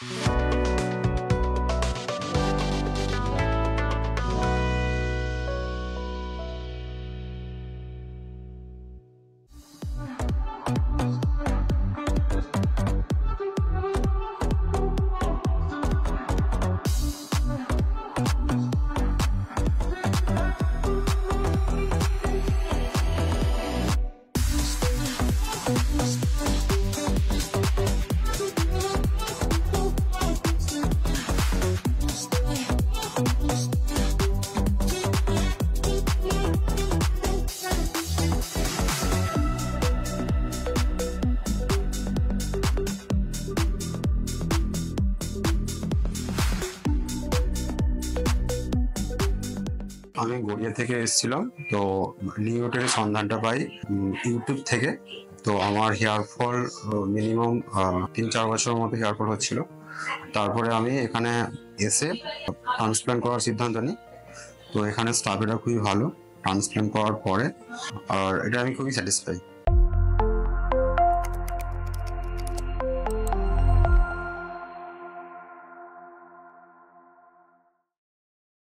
আমি গড়িয়া থেকে এসেছিলাম, তো নিউটের সন্ধানটা পাই ইউটিউব থেকে। তো আমার হেয়ার ফল মিনিমাম 3-4 বছরের মতো হেয়ার ফল হচ্ছিল। তারপরে আমি এখানে এসে ট্রান্সপ্ল্যান্ট করার সিদ্ধান্ত নিই। তো এখানে স্টাফেরা খুবই ভালো ট্রান্সপ্ল্যান্ট করার পরে, আর এটা আমি খুবই স্যাটিসফাই।